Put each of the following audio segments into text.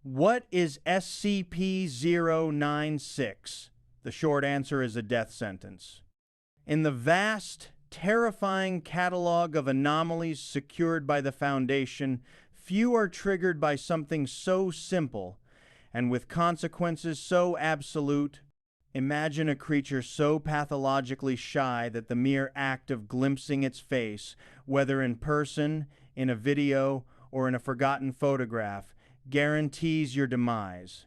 What is SCP-096? The short answer is a death sentence. In the vast, terrifying catalog of anomalies secured by the Foundation, few are triggered by something so simple, and with consequences so absolute. Imagine a creature so pathologically shy that the mere act of glimpsing its face, whether in person, in a video, or in a forgotten photograph, guarantees your demise.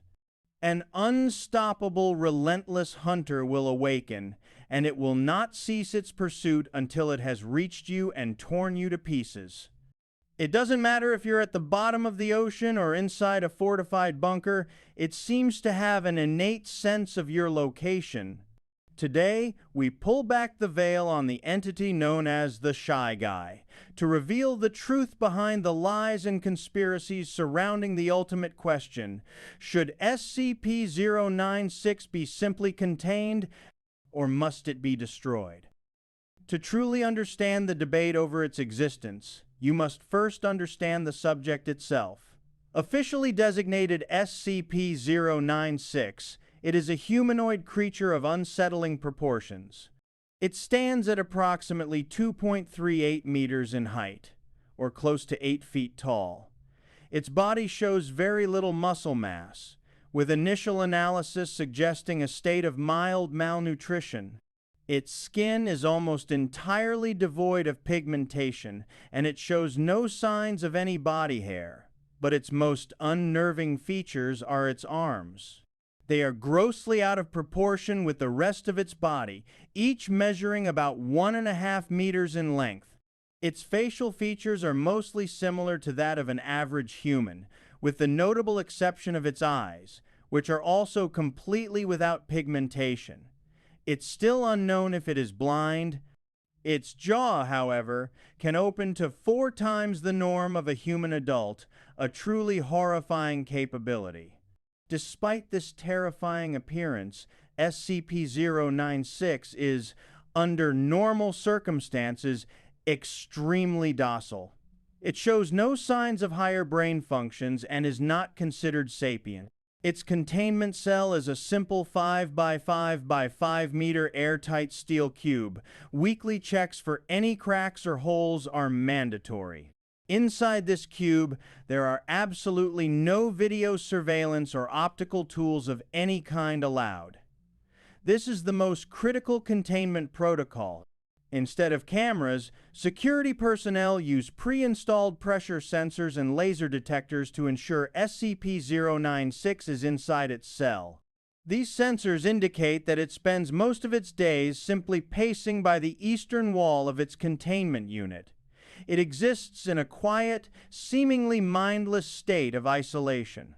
An unstoppable, relentless hunter will awaken, and it will not cease its pursuit until it has reached you and torn you to pieces. It doesn't matter if you're at the bottom of the ocean or inside a fortified bunker, it seems to have an innate sense of your location. Today, we pull back the veil on the entity known as the Shy Guy to reveal the truth behind the lies and conspiracies surrounding the ultimate question: should SCP-096 be simply contained, or must it be destroyed? To truly understand the debate over its existence, you must first understand the subject itself. Officially designated SCP-096, it is a humanoid creature of unsettling proportions. It stands at approximately 2.38 meters in height, or close to 8 feet tall. Its body shows very little muscle mass, with initial analysis suggesting a state of mild malnutrition. Its skin is almost entirely devoid of pigmentation, and it shows no signs of any body hair, but its most unnerving features are its arms. They are grossly out of proportion with the rest of its body, each measuring about 1.5 meters in length. Its facial features are mostly similar to that of an average human, with the notable exception of its eyes, which are also completely without pigmentation. It's still unknown if it is blind. Its jaw, however, can open to 4 times the norm of a human adult, a truly horrifying capability. Despite this terrifying appearance, SCP-096 is, under normal circumstances, extremely docile. It shows no signs of higher brain functions and is not considered sapient. Its containment cell is a simple 5 by 5 by 5 meter airtight steel cube. Weekly checks for any cracks or holes are mandatory. Inside this cube, there are absolutely no video surveillance or optical tools of any kind allowed. This is the most critical containment protocol. Instead of cameras, security personnel use pre-installed pressure sensors and laser detectors to ensure SCP-096 is inside its cell. These sensors indicate that it spends most of its days simply pacing by the eastern wall of its containment unit. It exists in a quiet, seemingly mindless state of isolation.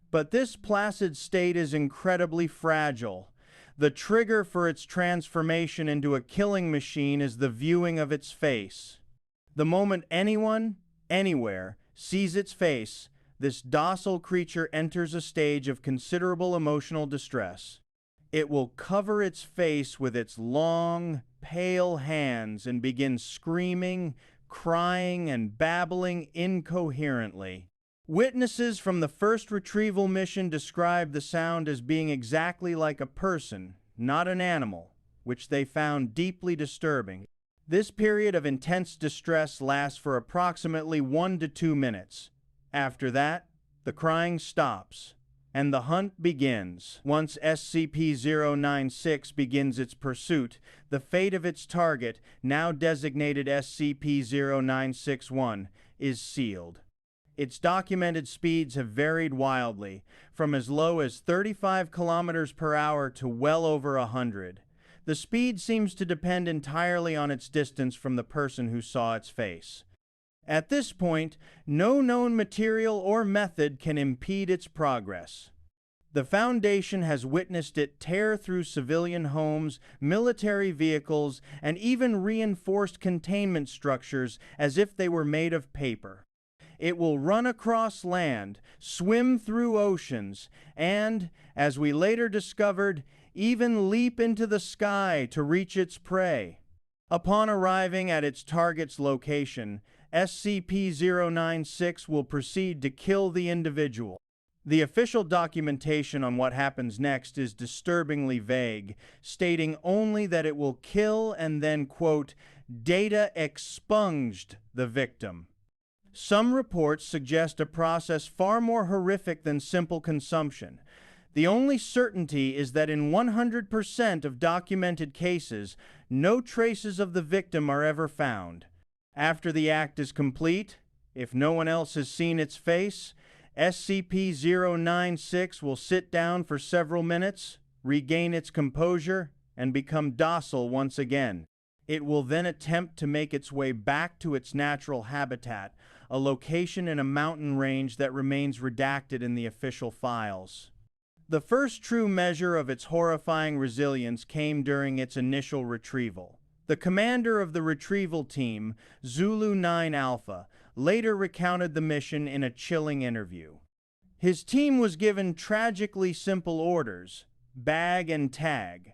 But this placid state is incredibly fragile. The trigger for its transformation into a killing machine is the viewing of its face. The moment anyone, anywhere, sees its face, this docile creature enters a stage of considerable emotional distress. It will cover its face with its long, pale hands and begin screaming, crying, and babbling incoherently. Witnesses from the first retrieval mission described the sound as being exactly like a person, not an animal, which they found deeply disturbing. This period of intense distress lasts for approximately 1 to 2 minutes. After that, the crying stops, and the hunt begins. Once SCP-096 begins its pursuit, the fate of its target, now designated SCP-0961, is sealed. Its documented speeds have varied wildly, from as low as 35 kilometers per hour to well over 100. The speed seems to depend entirely on its distance from the person who saw its face. At this point, no known material or method can impede its progress. The Foundation has witnessed it tear through civilian homes, military vehicles, and even reinforced containment structures as if they were made of paper. It will run across land, swim through oceans, and, as we later discovered, even leap into the sky to reach its prey. Upon arriving at its target's location, SCP-096 will proceed to kill the individual. The official documentation on what happens next is disturbingly vague, stating only that it will kill and then, quote, data expunged the victim. Some reports suggest a process far more horrific than simple consumption. The only certainty is that in 100% of documented cases, no traces of the victim are ever found. After the act is complete, if no one else has seen its face, SCP-096 will sit down for several minutes, regain its composure, and become docile once again. It will then attempt to make its way back to its natural habitat, a location in a mountain range that remains redacted in the official files. The first true measure of its horrifying resilience came during its initial retrieval. The commander of the retrieval team, Zulu 9 Alpha, later recounted the mission in a chilling interview. His team was given tragically simple orders: bag and tag.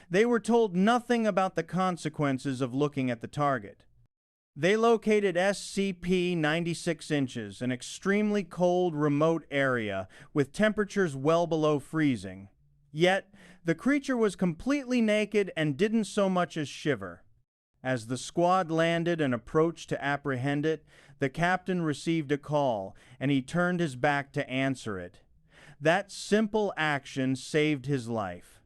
They were told nothing about the consequences of looking at the target. They located SCP-96 inches, an extremely cold, remote area with temperatures well below freezing. Yet, the creature was completely naked and didn't so much as shiver. As the squad landed and approached to apprehend it, the captain received a call, and he turned his back to answer it. That simple action saved his life.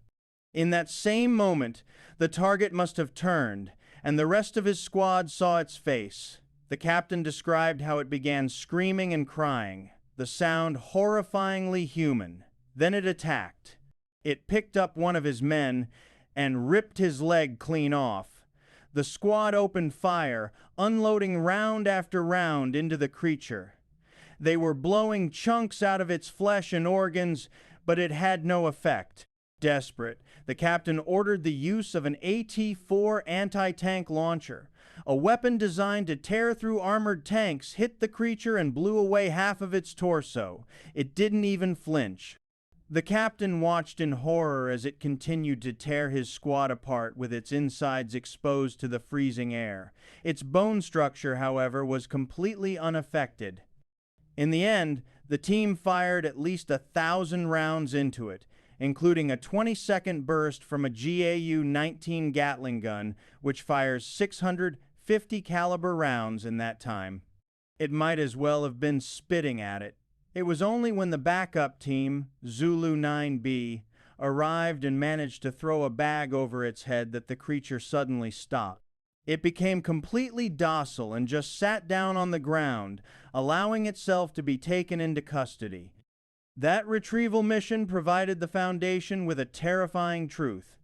In that same moment, the target must have turned, and the rest of his squad saw its face. The captain described how it began screaming and crying, the sound horrifyingly human. Then it attacked. It picked up one of his men and ripped his leg clean off. The squad opened fire, unloading round after round into the creature. They were blowing chunks out of its flesh and organs, but it had no effect. Desperate, the captain ordered the use of an AT-4 anti-tank launcher. A weapon designed to tear through armored tanks hit the creature and blew away half of its torso. It didn't even flinch. The captain watched in horror as it continued to tear his squad apart with its insides exposed to the freezing air. Its bone structure, however, was completely unaffected. In the end, the team fired at least 1,000 rounds into it, including a 20-second burst from a GAU-19 Gatling gun, which fires 650 caliber rounds in that time. It might as well have been spitting at it. It was only when the backup team, Zulu 9B, arrived and managed to throw a bag over its head that the creature suddenly stopped. It became completely docile and just sat down on the ground, allowing itself to be taken into custody. That retrieval mission provided the Foundation with a terrifying truth.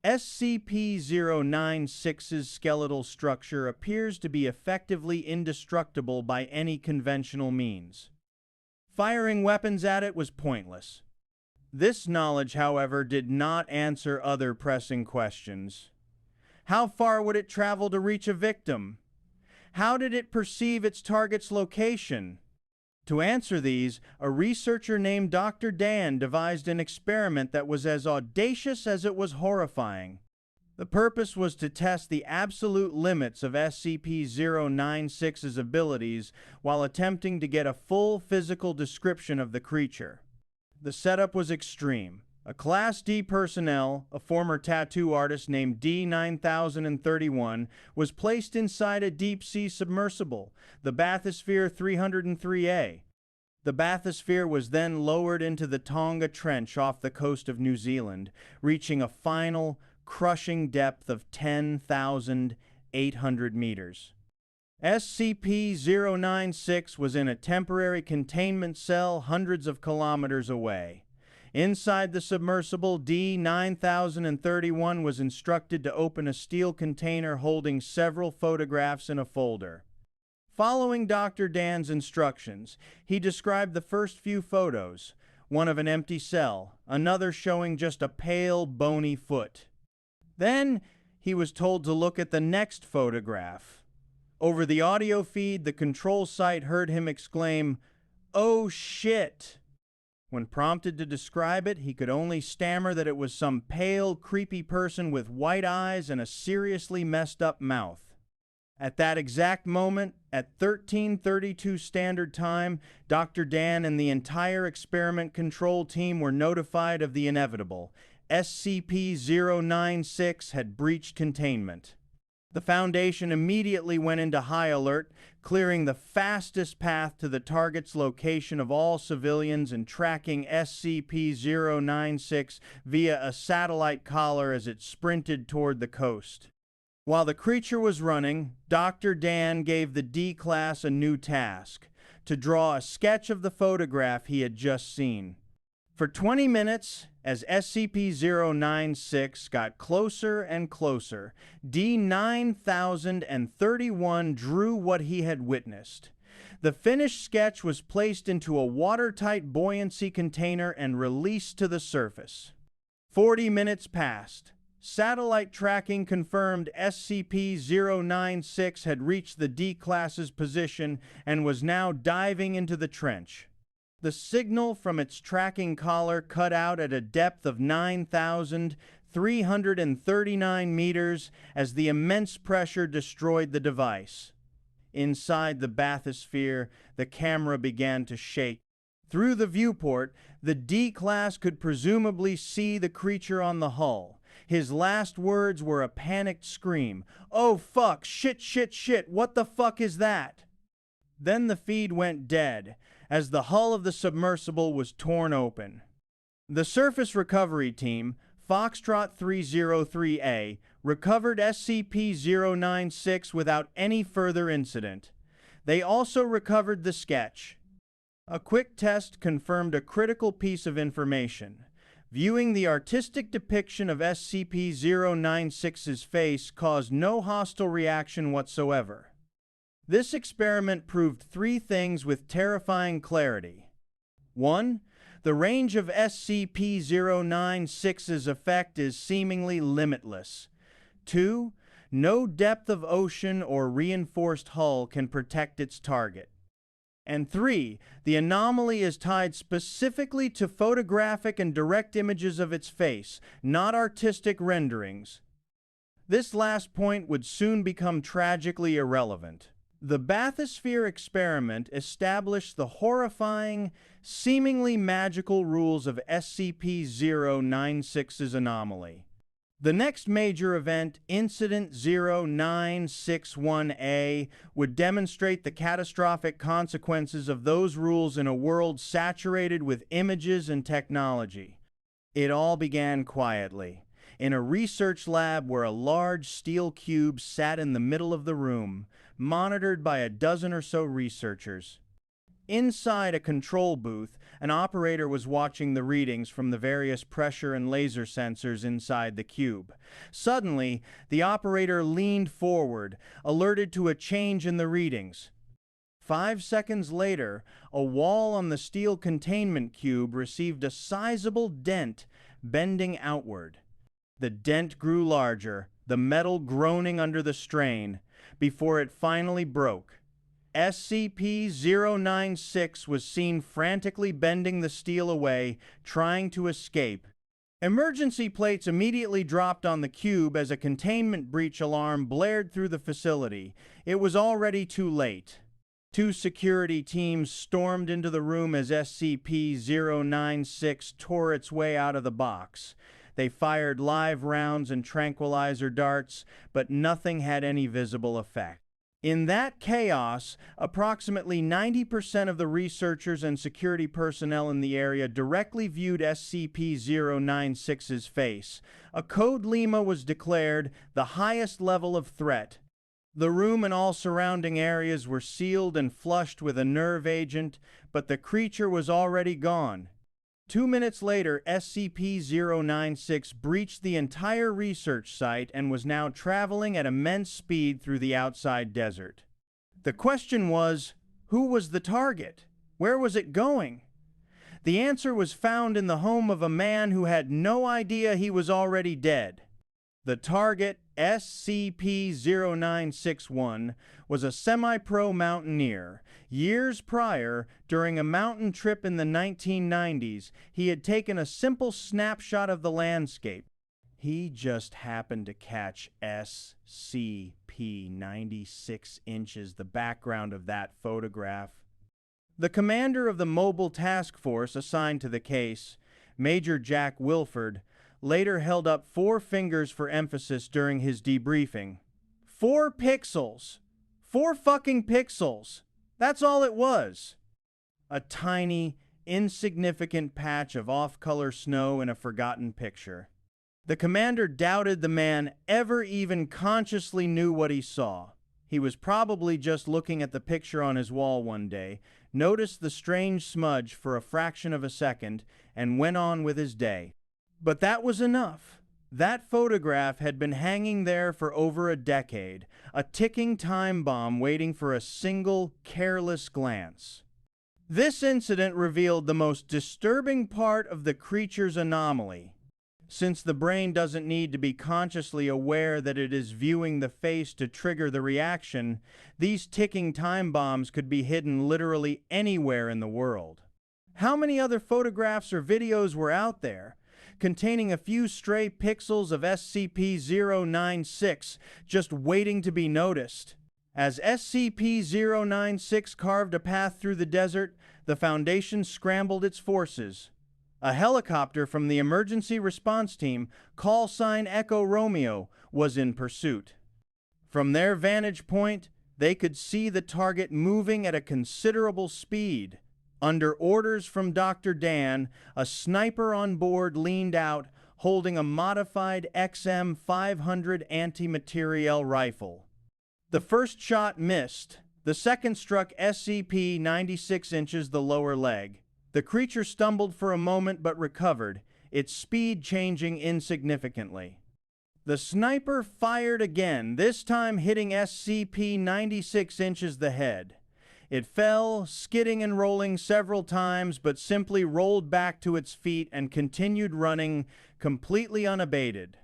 SCP-096's skeletal structure appears to be effectively indestructible by any conventional means. Firing weapons at it was pointless. This knowledge, however, did not answer other pressing questions. How far would it travel to reach a victim? How did it perceive its target's location? To answer these, a researcher named Dr. Dan devised an experiment that was as audacious as it was horrifying. The purpose was to test the absolute limits of SCP-096's abilities while attempting to get a full physical description of the creature. The setup was extreme. A Class D personnel, a former tattoo artist named D9031, was placed inside a deep-sea submersible, the Bathysphere 303A. The bathysphere was then lowered into the Tonga Trench off the coast of New Zealand, reaching a final, crushing depth of 10,800 meters. SCP-096 was in a temporary containment cell hundreds of kilometers away. Inside the submersible, D9031 was instructed to open a steel container holding several photographs in a folder. Following Dr. Dan's instructions, he described the first few photos, one of an empty cell, another showing just a pale, bony foot. Then, he was told to look at the next photograph. Over the audio feed, the control site heard him exclaim, "Oh shit!" When prompted to describe it, he could only stammer that it was some pale, creepy person with white eyes and a seriously messed up mouth. At that exact moment, at 13:32 Standard Time, Dr. Dan and the entire experiment control team were notified of the inevitable. SCP-096 had breached containment. The Foundation immediately went into high alert, clearing the fastest path to the target's location of all civilians and tracking SCP-096 via a satellite collar as it sprinted toward the coast. While the creature was running, Dr. Dan gave the D-Class a new task: to draw a sketch of the photograph he had just seen. For 20 minutes, as SCP-096 got closer and closer, D-9031 drew what he had witnessed. The finished sketch was placed into a watertight buoyancy container and released to the surface. 40 minutes passed. Satellite tracking confirmed SCP-096 had reached the D-Class's position and was now diving into the trench. The signal from its tracking collar cut out at a depth of 9,339 meters as the immense pressure destroyed the device. Inside the bathysphere, the camera began to shake. Through the viewport, the D-Class could presumably see the creature on the hull. His last words were a panicked scream. "Oh fuck, shit, shit, shit, what the fuck is that?" Then the feed went dead, as the hull of the submersible was torn open. The surface recovery team, Foxtrot 303A, recovered SCP-096 without any further incident. They also recovered the sketch. A quick test confirmed a critical piece of information. Viewing the artistic depiction of SCP-096's face caused no hostile reaction whatsoever. This experiment proved three things with terrifying clarity. 1. The range of SCP-096's effect is seemingly limitless. 2. No depth of ocean or reinforced hull can protect its target. And 3. The anomaly is tied specifically to photographic and direct images of its face, not artistic renderings. This last point would soon become tragically irrelevant. The bathysphere experiment established the horrifying, seemingly magical rules of SCP-096's anomaly. The next major event, Incident 0961A, would demonstrate the catastrophic consequences of those rules in a world saturated with images and technology. It all began quietly, in a research lab where a large steel cube sat in the middle of the room, monitored by a dozen or so researchers. Inside a control booth, an operator was watching the readings from the various pressure and laser sensors inside the cube. Suddenly, the operator leaned forward, alerted to a change in the readings. 5 seconds later, a wall on the steel containment cube received a sizable dent, bending outward. The dent grew larger, the metal groaning under the strain, before it finally broke. SCP-096 was seen frantically bending the steel away, trying to escape. Emergency plates immediately dropped on the cube as a containment breach alarm blared through the facility. It was already too late. 2 security teams stormed into the room as SCP-096 tore its way out of the box. They fired live rounds and tranquilizer darts, but nothing had any visible effect. In that chaos, approximately 90% of the researchers and security personnel in the area directly viewed SCP-096's face. A Code Lima was declared the highest level of threat. The room and all surrounding areas were sealed and flushed with a nerve agent, but the creature was already gone. 2 minutes later, SCP-096 breached the entire research site and was now traveling at immense speed through the outside desert. The question was, who was the target? Where was it going? The answer was found in the home of a man who had no idea he was already dead. The target, SCP-0961, was a semi-pro mountaineer. Years prior, during a mountain trip in the 1990s, he had taken a simple snapshot of the landscape. He just happened to catch SCP. SCP-096 inches, the background of that photograph. The commander of the mobile task force assigned to the case, Major Jack Wilford, later held up 4 fingers for emphasis during his debriefing. 4 pixels! 4 fucking pixels! That's all it was! A tiny, insignificant patch of off-color snow in a forgotten picture. The commander doubted the man ever even consciously knew what he saw. He was probably just looking at the picture on his wall one day, noticed the strange smudge for a fraction of a second, and went on with his day. But that was enough. That photograph had been hanging there for over a decade, a ticking time bomb waiting for a single, careless glance. This incident revealed the most disturbing part of the creature's anomaly. Since the brain doesn't need to be consciously aware that it is viewing the face to trigger the reaction, these ticking time bombs could be hidden literally anywhere in the world. How many other photographs or videos were out there, containing a few stray pixels of SCP-096 just waiting to be noticed? As SCP-096 carved a path through the desert, the Foundation scrambled its forces. A helicopter from the emergency response team, call sign Echo Romeo, was in pursuit. From their vantage point, they could see the target moving at a considerable speed. Under orders from Dr. Dan, a sniper on board leaned out, holding a modified XM500 anti-materiel rifle. The first shot missed. The second struck SCP-096 inches the lower leg. The creature stumbled for a moment but recovered, its speed changing insignificantly. The sniper fired again, this time hitting SCP-096 inches the head. It fell, skidding and rolling several times, but simply rolled back to its feet and continued running, completely unabated.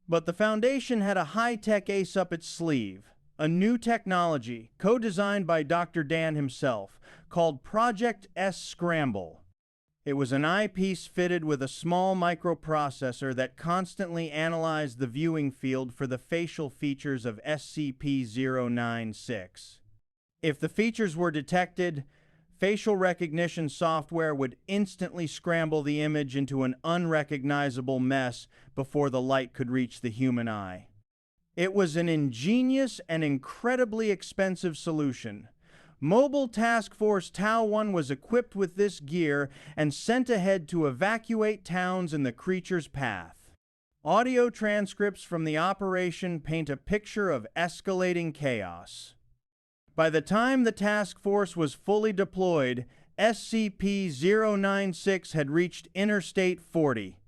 But the Foundation had a high-tech ace up its sleeve. A new technology, co-designed by Dr. Dan himself, called Project SCRAMBLE. It was an eyepiece fitted with a small microprocessor that constantly analyzed the viewing field for the facial features of SCP-096. If the features were detected, facial recognition software would instantly scramble the image into an unrecognizable mess before the light could reach the human eye. It was an ingenious and incredibly expensive solution. Mobile Task Force Tau-1 was equipped with this gear and sent ahead to evacuate towns in the creature's path. Audio transcripts from the operation paint a picture of escalating chaos. By the time the task force was fully deployed, SCP-096 had reached Interstate 40.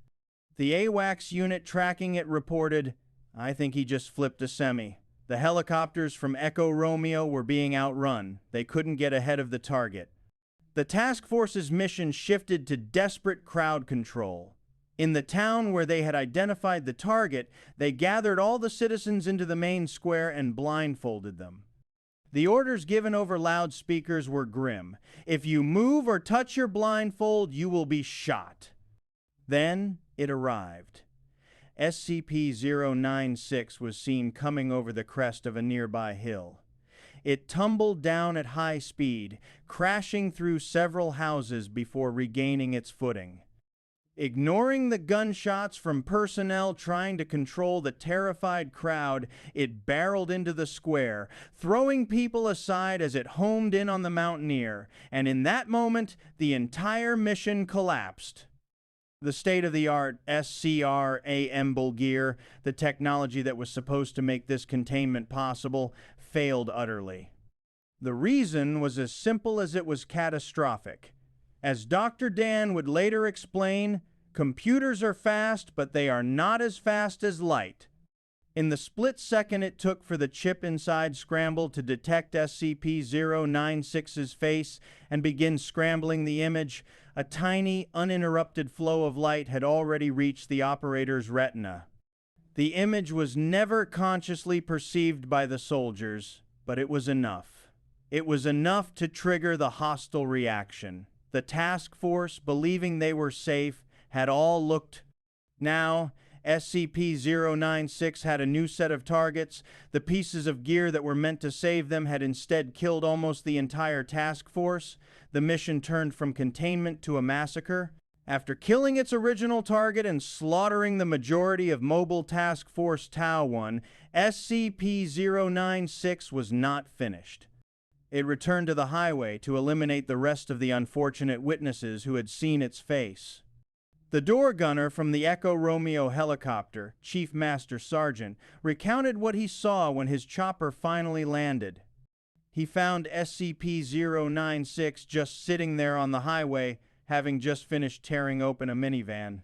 The AWACS unit tracking it reported, "I think he just flipped a semi. The helicopters from Echo Romeo were being outrun. They couldn't get ahead of the target." The task force's mission shifted to desperate crowd control. In the town where they had identified the target, they gathered all the citizens into the main square and blindfolded them. The orders given over loudspeakers were grim. If you move or touch your blindfold, you will be shot. Then it arrived. SCP-096 was seen coming over the crest of a nearby hill. It tumbled down at high speed, crashing through several houses before regaining its footing. Ignoring the gunshots from personnel trying to control the terrified crowd, it barreled into the square, throwing people aside as it homed in on the mountaineer, and in that moment, the entire mission collapsed. The state-of-the-art SCRAMBLE gear, the technology that was supposed to make this containment possible, failed utterly. The reason was as simple as it was catastrophic. As Dr. Dan would later explain, computers are fast, but they are not as fast as light. In the split second it took for the chip inside Scramble to detect SCP-096's face and begin scrambling the image, a tiny, uninterrupted flow of light had already reached the operator's retina. The image was never consciously perceived by the soldiers, but it was enough. It was enough to trigger the hostile reaction. The task force, believing they were safe, had all looked. Now, SCP-096 had a new set of targets. The pieces of gear that were meant to save them had instead killed almost the entire task force. The mission turned from containment to a massacre. After killing its original target and slaughtering the majority of Mobile Task Force Tau-1, SCP-096 was not finished. It returned to the highway to eliminate the rest of the unfortunate witnesses who had seen its face. The door gunner from the Echo Romeo helicopter, Chief Master Sergeant, recounted what he saw when his chopper finally landed. He found SCP-096 just sitting there on the highway, having just finished tearing open a minivan.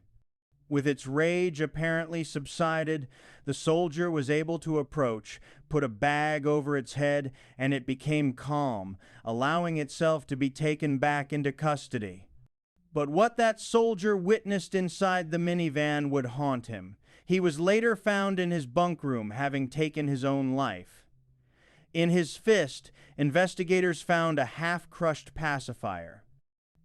With its rage apparently subsided, the soldier was able to approach, put a bag over its head, and it became calm, allowing itself to be taken back into custody. But what that soldier witnessed inside the minivan would haunt him. He was later found in his bunk room, having taken his own life. In his fist, investigators found a half-crushed pacifier.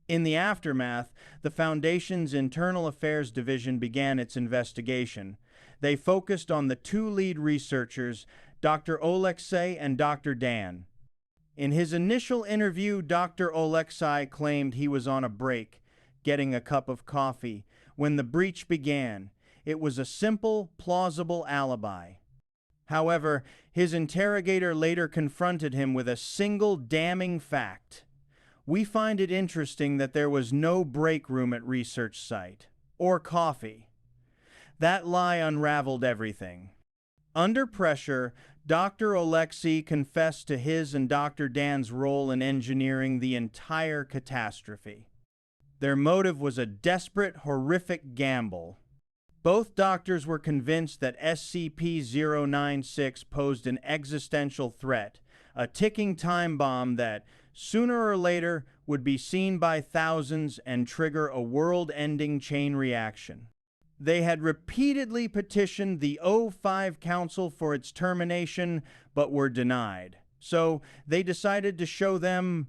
In the aftermath, the Foundation's Internal Affairs Division began its investigation. They focused on the two lead researchers, Dr. Oleksei and Dr. Dan. In his initial interview, Dr. Oleksei claimed he was on a break, getting a cup of coffee, when the breach began. It was a simple, plausible alibi. However, his interrogator later confronted him with a single damning fact. We find it interesting that there was no break room at research site, or coffee. That lie unraveled everything. Under pressure, Dr. Oleksei confessed to his and Dr. Dan's role in engineering the entire catastrophe. Their motive was a desperate, horrific gamble. Both doctors were convinced that SCP-096 posed an existential threat, a ticking time bomb that, sooner or later, would be seen by thousands and trigger a world-ending chain reaction. They had repeatedly petitioned the O5 Council for its termination, but were denied. So they decided to show them.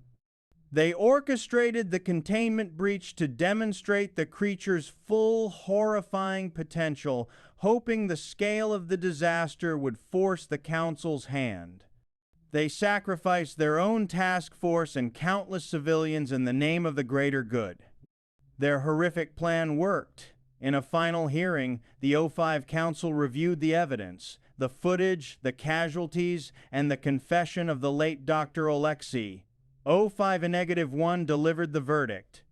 They orchestrated the containment breach to demonstrate the creature's full, horrifying potential, hoping the scale of the disaster would force the Council's hand. They sacrificed their own task force and countless civilians in the name of the greater good. Their horrific plan worked. In a final hearing, the O5 Council reviewed the evidence, the footage, the casualties, and the confession of the late Dr. Oleksei. O5-1 delivered the verdict.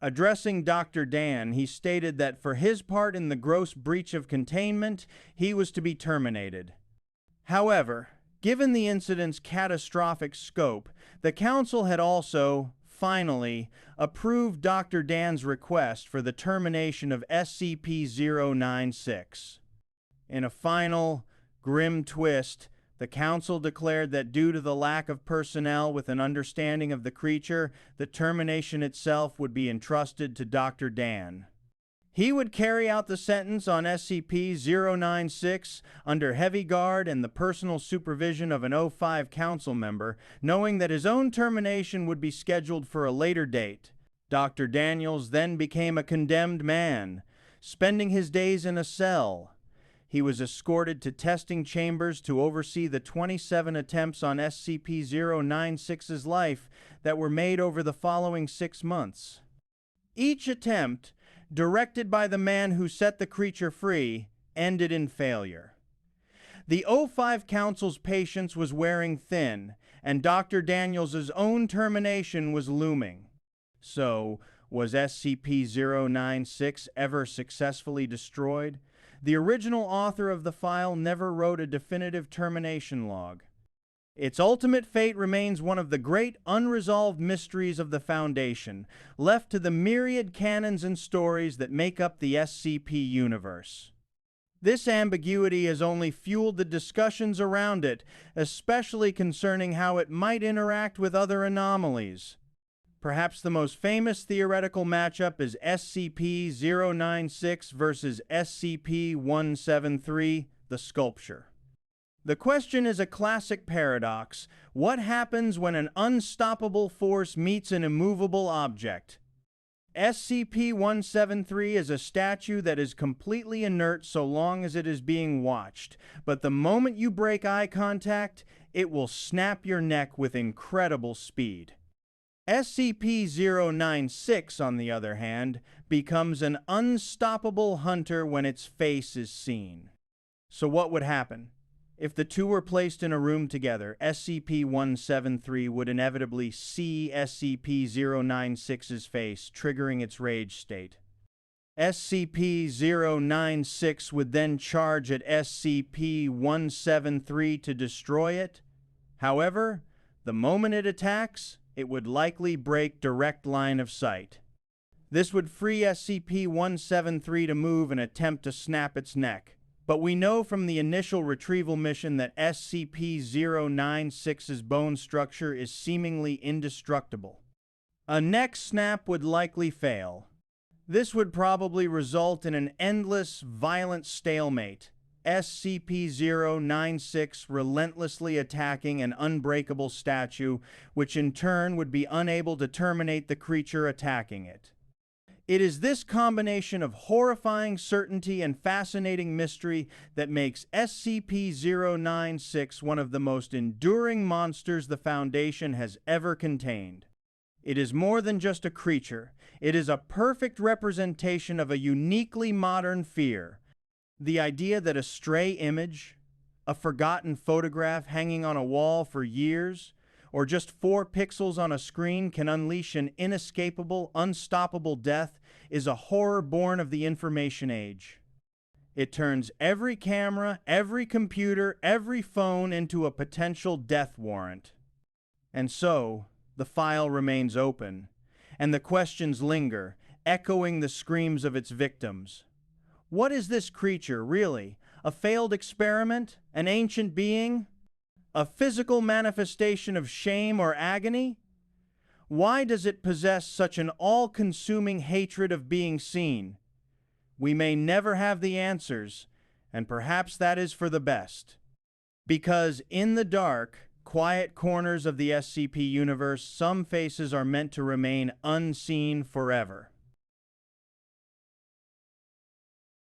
Addressing Dr. Dan, he stated that for his part in the gross breach of containment, he was to be terminated. However, given the incident's catastrophic scope, the Council had also, finally, approved Dr. Dan's request for the termination of SCP-096. In a final, grim twist, the Council declared that due to the lack of personnel with an understanding of the creature, the termination itself would be entrusted to Dr. Dan. He would carry out the sentence on SCP-096 under heavy guard and the personal supervision of an O5 Council member, knowing that his own termination would be scheduled for a later date. Dr. Daniels then became a condemned man, spending his days in a cell. He was escorted to testing chambers to oversee the 27 attempts on SCP-096's life that were made over the following 6 months. Each attempt, directed by the man who set the creature free, ended in failure. The O5 Council's patience was wearing thin, and Dr. Daniels' own termination was looming. So, was SCP-096 ever successfully destroyed? The original author of the file never wrote a definitive termination log. Its ultimate fate remains one of the great unresolved mysteries of the Foundation, left to the myriad canons and stories that make up the SCP universe. This ambiguity has only fueled the discussions around it, especially concerning how it might interact with other anomalies. Perhaps the most famous theoretical matchup is SCP-096 versus SCP-173, the Sculpture. The question is a classic paradox. What happens when an unstoppable force meets an immovable object? SCP-173 is a statue that is completely inert so long as it is being watched, but the moment you break eye contact, it will snap your neck with incredible speed. SCP-096, on the other hand, becomes an unstoppable hunter when its face is seen. So what would happen? If the two were placed in a room together, SCP-173 would inevitably see SCP-096's face, triggering its rage state. SCP-096 would then charge at SCP-173 to destroy it. However, the moment it attacks, it would likely break direct line of sight. This would free SCP-173 to move and attempt to snap its neck. But we know from the initial retrieval mission that SCP-096's bone structure is seemingly indestructible. A neck snap would likely fail. This would probably result in an endless, violent stalemate, SCP-096 relentlessly attacking an unbreakable statue, which in turn would be unable to terminate the creature attacking it. It is this combination of horrifying certainty and fascinating mystery that makes SCP-096 one of the most enduring monsters the Foundation has ever contained. It is more than just a creature. It is a perfect representation of a uniquely modern fear. The idea that a stray image, a forgotten photograph hanging on a wall for years, or just 4 pixels on a screen can unleash an inescapable, unstoppable death is a horror born of the information age. It turns every camera, every computer, every phone into a potential death warrant. And so, the file remains open, and the questions linger, echoing the screams of its victims. What is this creature, really? A failed experiment? An ancient being? A physical manifestation of shame or agony? Why does it possess such an all-consuming hatred of being seen? We may never have the answers, and perhaps that is for the best. Because in the dark, quiet corners of the SCP universe, some faces are meant to remain unseen forever.